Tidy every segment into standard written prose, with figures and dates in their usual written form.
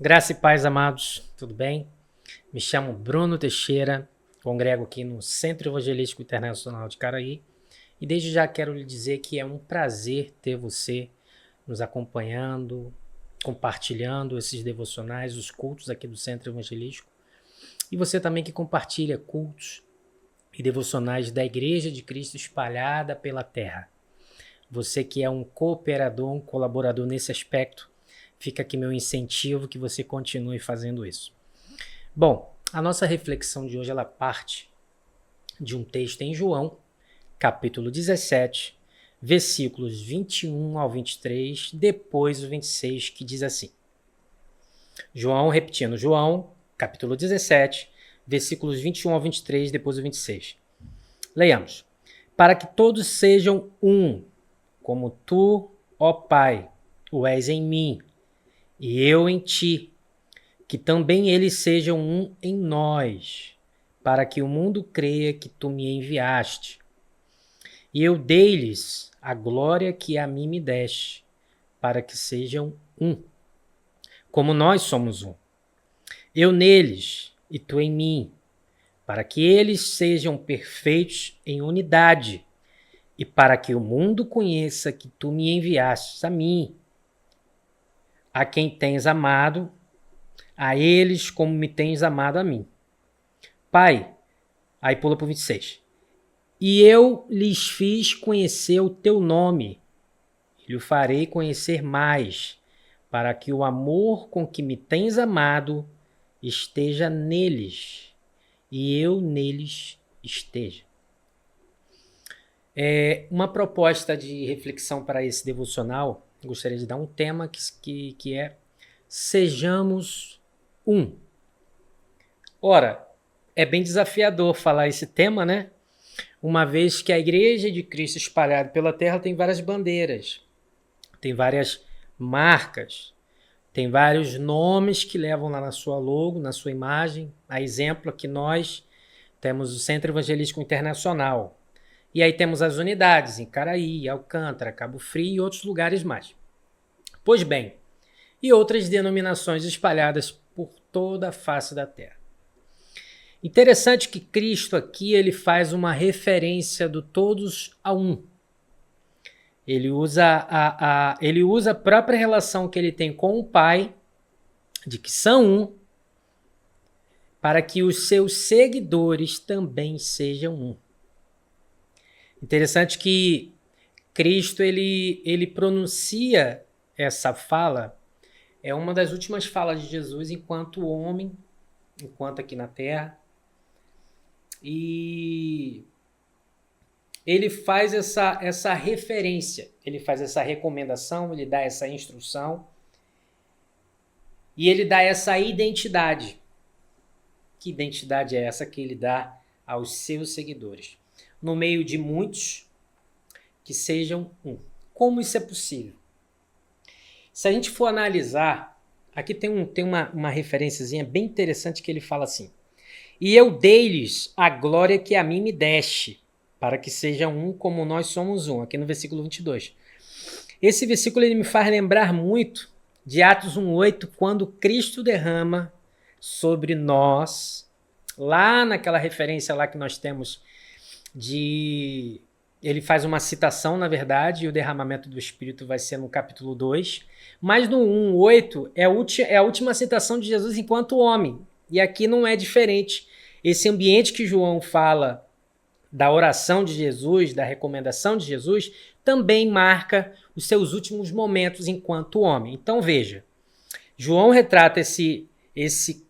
Graça e paz, amados, tudo bem? Me chamo Bruno Teixeira, congrego aqui no Centro Evangelístico Internacional de Caraí e desde já quero lhe dizer que é um prazer ter você nos acompanhando, compartilhando esses devocionais, os cultos aqui do Centro Evangelístico e você também que compartilha cultos e devocionais da Igreja de Cristo espalhada pela terra. Você que é um cooperador, um colaborador nesse aspecto, fica aqui meu incentivo que você continue fazendo isso. Bom, a nossa reflexão de hoje ela parte de um texto em João, capítulo 17, versículos 21 ao 23, depois o 26, que diz assim. João, capítulo 17, versículos 21 ao 23, depois o 26. Leiamos. Para que todos sejam um, como tu, ó Pai, o és em mim, e eu em ti, que também eles sejam um em nós, para que o mundo creia que tu me enviaste. E eu dei-lhes a glória que a mim me deste, para que sejam um, como nós somos um. Eu neles e tu em mim, para que eles sejam perfeitos em unidade, e para que o mundo conheça que tu me enviastes a mim, a quem tens amado, a eles como me tens amado a mim. Pai, aí pula para o 26. E eu lhes fiz conhecer o teu nome, e o farei conhecer mais, para que o amor com que me tens amado esteja neles, e eu neles esteja. Uma proposta de reflexão para esse devocional, gostaria de dar um tema que é sejamos um. Ora, é bem desafiador falar esse tema, né? Uma vez que a Igreja de Cristo espalhada pela terra tem várias bandeiras, tem várias marcas, tem vários nomes que levam lá na sua logo, na sua imagem. A exemplo aqui nós temos o Centro Evangelístico Internacional. E aí temos as unidades em Caraí, Alcântara, Cabo Frio e outros lugares mais. Pois bem, e outras denominações espalhadas por toda a face da terra. Interessante que Cristo aqui ele faz uma referência do todos a um. Ele usa a própria relação que ele tem com o Pai, de que são um, para que os seus seguidores também sejam um. Interessante que Cristo ele pronuncia essa fala, é uma das últimas falas de Jesus enquanto homem, enquanto aqui na terra. E ele faz essa referência, ele faz essa recomendação, ele dá essa instrução e ele dá essa identidade. Que identidade é essa que ele dá aos seus seguidores? No meio de muitos, que sejam um. Como isso é possível? Se a gente for analisar, aqui tem uma referenciazinha bem interessante que ele fala assim: e eu dei-lhes a glória que a mim me deste, para que sejam um como nós somos um, aqui no versículo 22. Esse versículo ele me faz lembrar muito de Atos 1:8, quando Cristo derrama sobre nós, lá naquela referência lá que nós temos ele faz uma citação, na verdade, e o derramamento do Espírito vai ser no capítulo 2, mas no 1:8 é a última citação de Jesus enquanto homem, e aqui não é diferente. Esse ambiente que João fala da oração de Jesus, da recomendação de Jesus, também marca os seus últimos momentos enquanto homem. Então veja, João retrata esse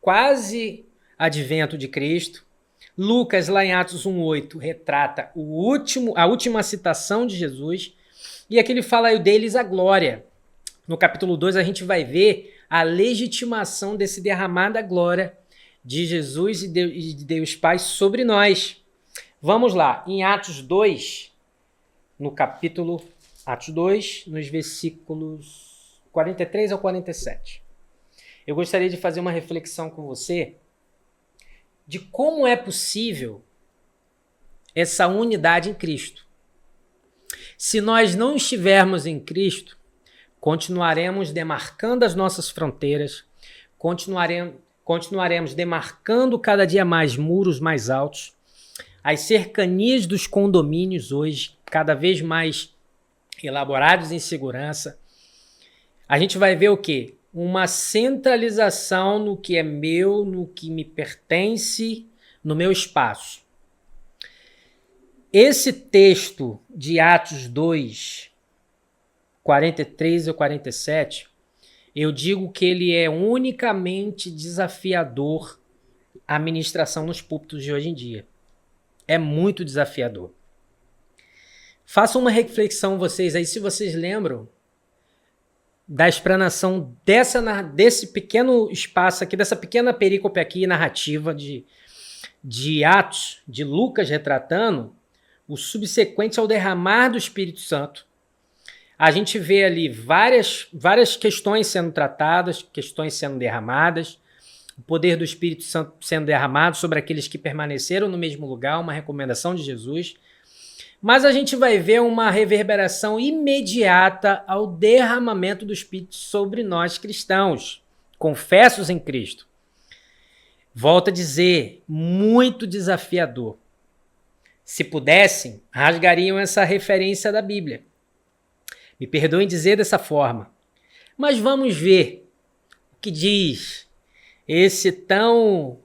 quase advento de Cristo. Lucas, lá em Atos 1:8, retrata a última citação de Jesus. E aqui ele fala eu deles a glória. No capítulo 2 a gente vai ver a legitimação desse derramar da glória de Jesus e de Deus Pai sobre nós. Vamos lá, em Atos 2, no capítulo Atos 2, nos versículos 43 ao 47. Eu gostaria de fazer uma reflexão com você de como é possível essa unidade em Cristo. Se nós não estivermos em Cristo, continuaremos demarcando as nossas fronteiras, continuaremos demarcando cada dia mais muros mais altos, as cercanias dos condomínios hoje, cada vez mais elaborados em segurança. A gente vai ver o quê? Uma centralização no que é meu, no que me pertence, no meu espaço. Esse texto de Atos 2, 43 ou 47, eu digo que ele é unicamente desafiador à ministração nos púlpitos de hoje em dia. É muito desafiador. Façam uma reflexão vocês aí, se vocês lembram da explanação desse pequeno espaço aqui, dessa pequena perícope aqui, narrativa de Atos, de Lucas retratando o subsequente ao derramar do Espírito Santo. A gente vê ali várias questões sendo tratadas, questões sendo derramadas, o poder do Espírito Santo sendo derramado sobre aqueles que permaneceram no mesmo lugar, uma recomendação de Jesus. Mas a gente vai ver uma reverberação imediata ao derramamento do Espírito sobre nós cristãos, confessos em Cristo. Volto a dizer, muito desafiador. Se pudessem, rasgariam essa referência da Bíblia. Me perdoem dizer dessa forma. Mas vamos ver o que diz esse tão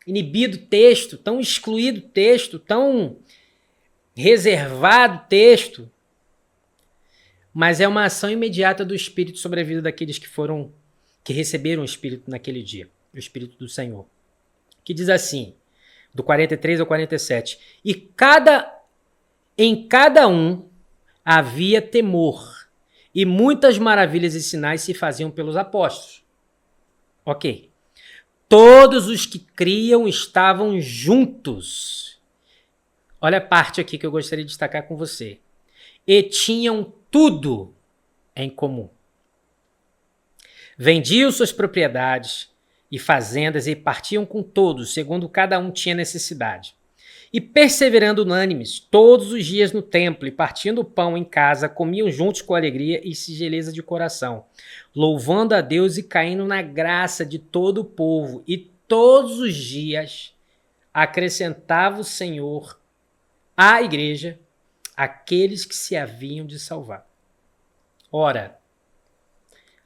inibido texto, tão excluído texto, tão reservado texto, mas é uma ação imediata do Espírito sobre a vida daqueles que receberam o Espírito naquele dia, o Espírito do Senhor, que diz assim, do 43 ao 47, e em cada um havia temor, e muitas maravilhas e sinais se faziam pelos apóstolos. Ok. Todos os que criam estavam juntos. Olha a parte aqui que eu gostaria de destacar com você. E tinham tudo em comum. Vendiam suas propriedades e fazendas e partiam com todos, segundo cada um tinha necessidade. E perseverando unânimes, todos os dias no templo e partindo o pão em casa, comiam juntos com alegria e singeleza de coração, louvando a Deus e caindo na graça de todo o povo. E todos os dias acrescentava o Senhor à igreja aqueles que se haviam de salvar. Ora,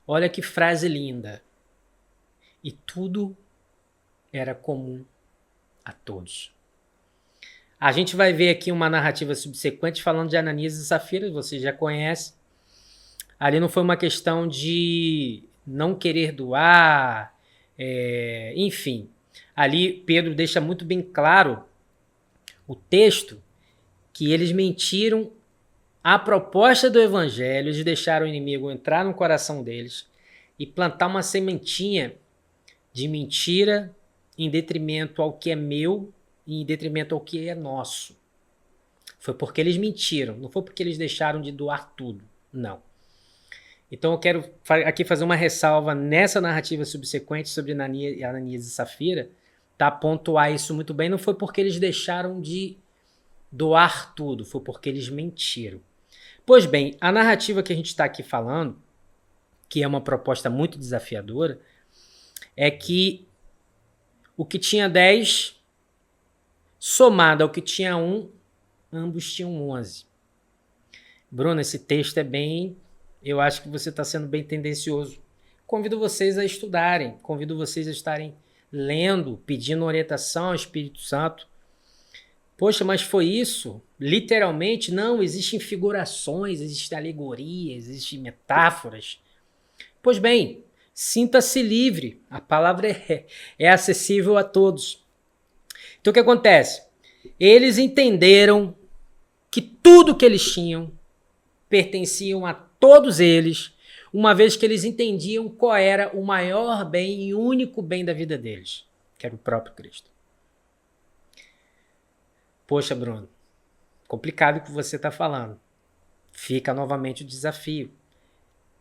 olha que frase linda. E tudo era comum a todos. A gente vai ver aqui uma narrativa subsequente falando de Ananias e Safira, você já conhece. Ali não foi uma questão de não querer doar, enfim. Ali Pedro deixa muito bem claro o texto que eles mentiram à proposta do evangelho, eles deixaram o inimigo entrar no coração deles e plantar uma sementinha de mentira em detrimento ao que é meu e em detrimento ao que é nosso. Foi porque eles mentiram, não foi porque eles deixaram de doar tudo, não. Então eu quero aqui fazer uma ressalva nessa narrativa subsequente sobre Ananias e Safira, tá? Pontuar isso muito bem, não foi porque eles deixaram de doar tudo, foi porque eles mentiram. Pois bem, a narrativa que a gente está aqui falando, que é uma proposta muito desafiadora, é que o que tinha 10, somado ao que tinha 1, ambos tinham 11. Bruno, esse texto é bem... Eu acho que você está sendo bem tendencioso. Convido vocês a estudarem, convido vocês a estarem lendo, pedindo orientação ao Espírito Santo. Poxa, mas foi isso? Literalmente? Não, existem figurações, existem alegorias, existem metáforas. Pois bem, sinta-se livre, a palavra é acessível a todos. Então o que acontece? Eles entenderam que tudo que eles tinham pertenciam a todos eles, uma vez que eles entendiam qual era o maior bem e único bem da vida deles, que era o próprio Cristo. Poxa, Bruno, complicado o que você está falando. Fica novamente o desafio.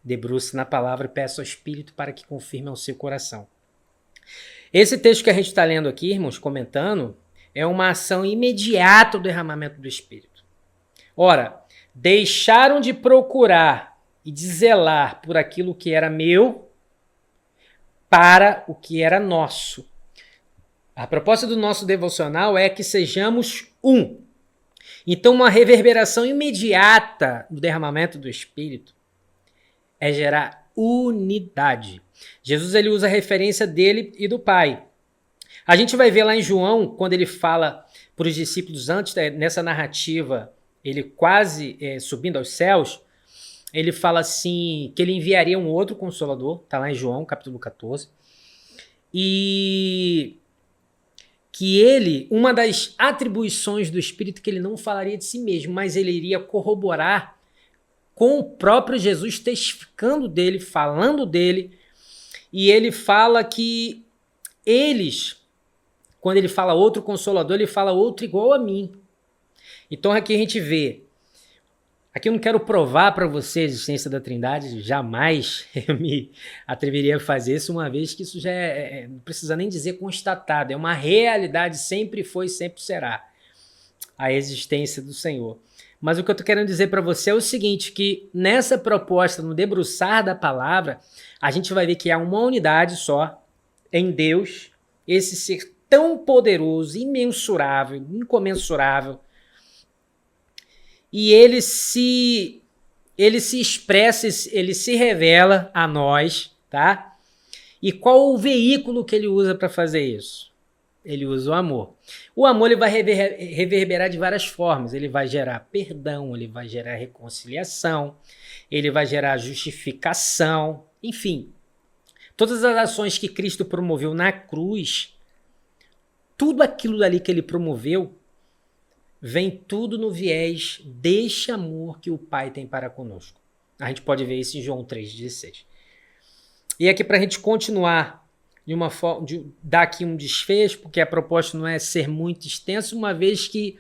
Debruce na palavra e peça ao Espírito para que confirme ao seu coração. Esse texto que a gente está lendo aqui, irmãos, comentando, é uma ação imediata do derramamento do Espírito. Ora, deixaram de procurar e de zelar por aquilo que era meu para o que era nosso. A proposta do nosso devocional é que sejamos um. Então, uma reverberação imediata do derramamento do Espírito é gerar unidade. Jesus ele usa a referência dele e do Pai. A gente vai ver lá em João, quando ele fala para os discípulos antes, nessa narrativa, ele quase subindo aos céus, ele fala assim, que ele enviaria um outro Consolador, está lá em João, capítulo 14, e que ele, uma das atribuições do Espírito, que ele não falaria de si mesmo, mas ele iria corroborar com o próprio Jesus, testificando dele, falando dele, e ele fala que eles, quando ele fala outro Consolador, ele fala outro igual a mim. Então aqui a gente vê, aqui eu não quero provar para você a existência da Trindade, jamais eu me atreveria a fazer isso, uma vez que isso já não precisa nem dizer constatado, é uma realidade, sempre foi, sempre será a existência do Senhor. Mas o que eu estou querendo dizer para você é o seguinte, que nessa proposta, no debruçar da palavra, a gente vai ver que há uma unidade só em Deus, esse ser tão poderoso, imensurável, incomensurável, e ele se expressa, ele se revela a nós, tá? E qual o veículo que ele usa para fazer isso? Ele usa o amor. O amor ele vai reverberar de várias formas. Ele vai gerar perdão, ele vai gerar reconciliação, ele vai gerar justificação, enfim. Todas as ações que Cristo promoveu na cruz, tudo aquilo dali que ele promoveu, vem tudo no viés deste amor que o Pai tem para conosco. A gente pode ver isso em João 3,16. E aqui para a gente continuar de uma forma, dar aqui um desfecho, porque a proposta não é ser muito extenso, uma vez que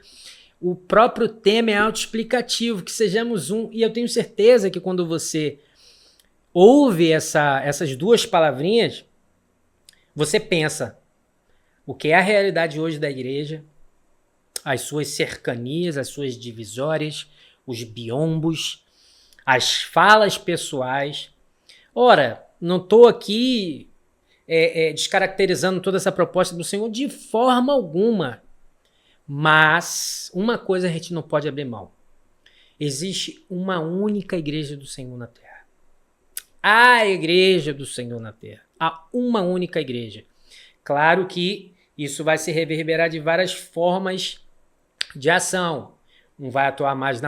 o próprio tema é autoexplicativo, que sejamos um, e eu tenho certeza que quando você ouve essas duas palavrinhas, você pensa o que é a realidade hoje da igreja, as suas cercanias, as suas divisórias, os biombos, as falas pessoais. Ora, não estou aqui descaracterizando toda essa proposta do Senhor de forma alguma. Mas uma coisa a gente não pode abrir mão. Existe uma única igreja do Senhor na Terra. A igreja do Senhor na Terra. Há uma única igreja. Claro que isso vai se reverberar de várias formas de ação. Um vai atuar mais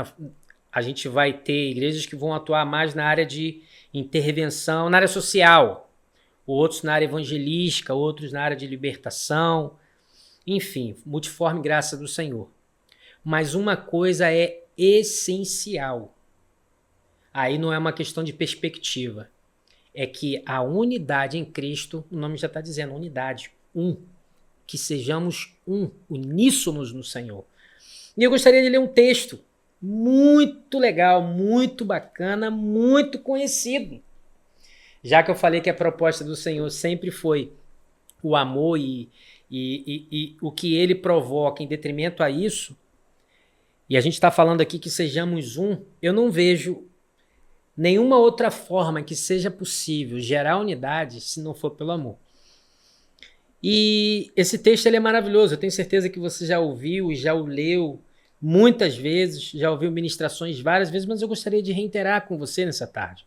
a gente vai ter igrejas que vão atuar mais na área de intervenção, na área social. Outros na área evangelística, outros na área de libertação, enfim, multiforme graça do Senhor. Mas uma coisa é essencial. Aí não é uma questão de perspectiva. É que a unidade em Cristo, o nome já está dizendo, unidade, um. Que sejamos um, uníssonos no Senhor. E eu gostaria de ler um texto muito legal, muito bacana, muito conhecido. Já que eu falei que a proposta do Senhor sempre foi o amor e o que ele provoca em detrimento a isso, e a gente está falando aqui que sejamos um, eu não vejo nenhuma outra forma que seja possível gerar unidade se não for pelo amor. E esse texto ele é maravilhoso, eu tenho certeza que você já ouviu e já o leu muitas vezes, já ouviu ministrações várias vezes, mas eu gostaria de reiterar com você nessa tarde.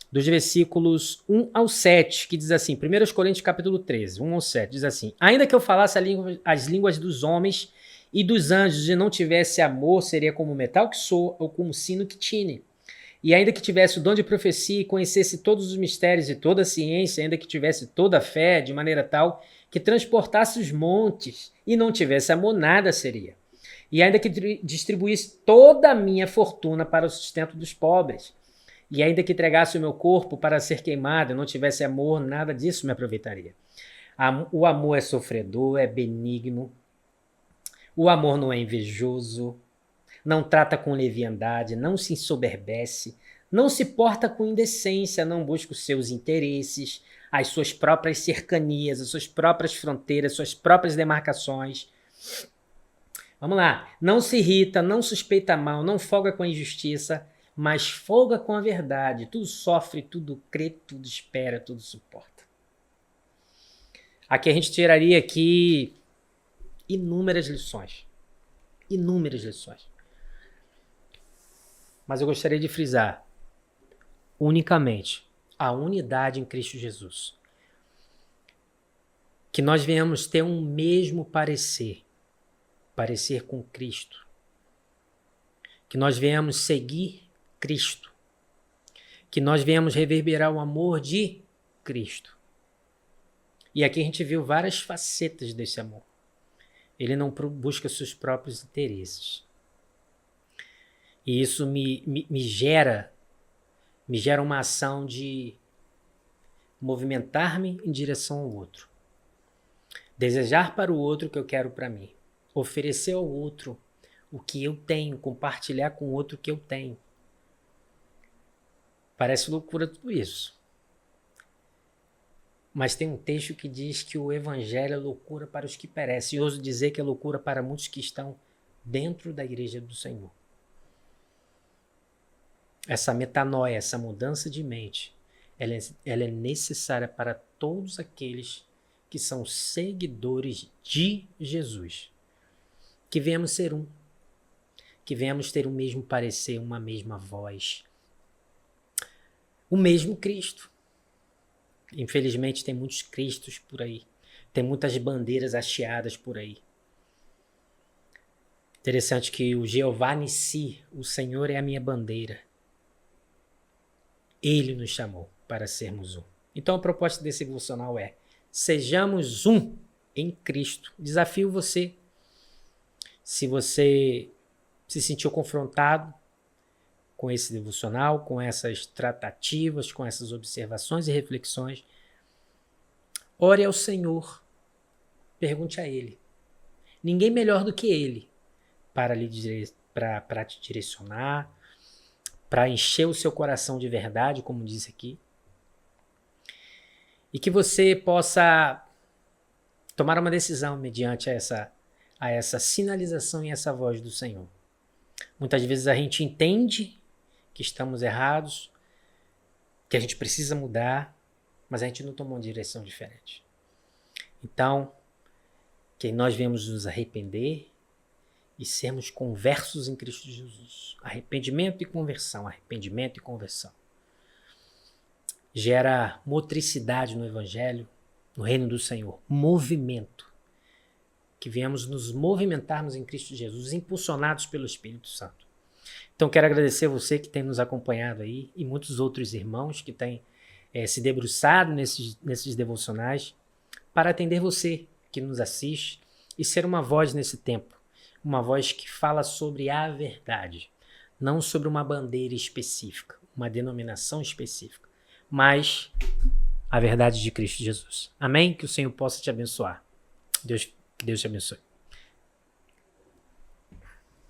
Dos versículos 1 ao 7, que diz assim, 1 Coríntios capítulo 13, 1 ao 7, diz assim, ainda que eu falasse as línguas dos homens e dos anjos e não tivesse amor, seria como o metal que soa ou como o sino que tine. E ainda que tivesse o dom de profecia e conhecesse todos os mistérios e toda a ciência, ainda que tivesse toda a fé, de maneira tal que transportasse os montes e não tivesse amor, nada seria. E ainda que distribuísse toda a minha fortuna para o sustento dos pobres, e ainda que entregasse o meu corpo para ser queimado e não tivesse amor, nada disso me aproveitaria. O amor é sofredor, é benigno. O amor não é invejoso, não trata com leviandade, não se ensoberbece, não se porta com indecência, não busca os seus interesses, as suas próprias cercanias, as suas próprias fronteiras, suas próprias demarcações. Vamos lá. Não se irrita, não suspeita mal, não folga com a injustiça, mas folga com a verdade. Tudo sofre, tudo crê, tudo espera, tudo suporta. Aqui a gente tiraria aqui inúmeras lições. Inúmeras lições. Mas eu gostaria de frisar unicamente a unidade em Cristo Jesus. Que nós venhamos ter um mesmo parecer com Cristo. Que nós venhamos seguir Cristo. Que nós venhamos reverberar o amor de Cristo. E aqui a gente viu várias facetas desse amor. Ele não busca seus próprios interesses. E isso me gera uma ação de movimentar-me em direção ao outro. Desejar para o outro o que eu quero para mim. Oferecer ao outro o que eu tenho, compartilhar com o outro o que eu tenho. Parece loucura tudo isso. Mas tem um texto que diz que o evangelho é loucura para os que perecem. E ouso dizer que é loucura para muitos que estão dentro da igreja do Senhor. Essa metanoia, essa mudança de mente, ela é necessária para todos aqueles que são seguidores de Jesus. Que venhamos ser um. Que venhamos ter o mesmo parecer, uma mesma voz. O mesmo Cristo. Infelizmente tem muitos cristos por aí. Tem muitas bandeiras hasteadas por aí. Interessante que o Jeová Nissi, o Senhor é a minha bandeira. Ele nos chamou para sermos um. Então a proposta desse devocional é: sejamos um em Cristo. Desafio você. Se você se sentiu confrontado com esse devocional, com essas tratativas, com essas observações e reflexões, ore ao Senhor. Pergunte a Ele. Ninguém melhor do que Ele para te direcionar, para encher o seu coração de verdade, como diz aqui. E que você possa tomar uma decisão mediante a essa sinalização e essa voz do Senhor. Muitas vezes a gente entende que estamos errados, que a gente precisa mudar, mas a gente não tomou uma direção diferente. Então, que nós venhamos nos arrepender e sermos conversos em Cristo Jesus. Arrependimento e conversão, arrependimento e conversão. Gera motricidade no Evangelho, no reino do Senhor. Movimento. Que venhamos nos movimentarmos em Cristo Jesus, impulsionados pelo Espírito Santo. Então quero agradecer a você que tem nos acompanhado aí e muitos outros irmãos que têm se debruçado nesses devocionais para atender você que nos assiste e ser uma voz nesse tempo. Uma voz que fala sobre a verdade, não sobre uma bandeira específica, uma denominação específica, mas a verdade de Cristo Jesus. Amém? Que o Senhor possa te abençoar. Que Deus te abençoe.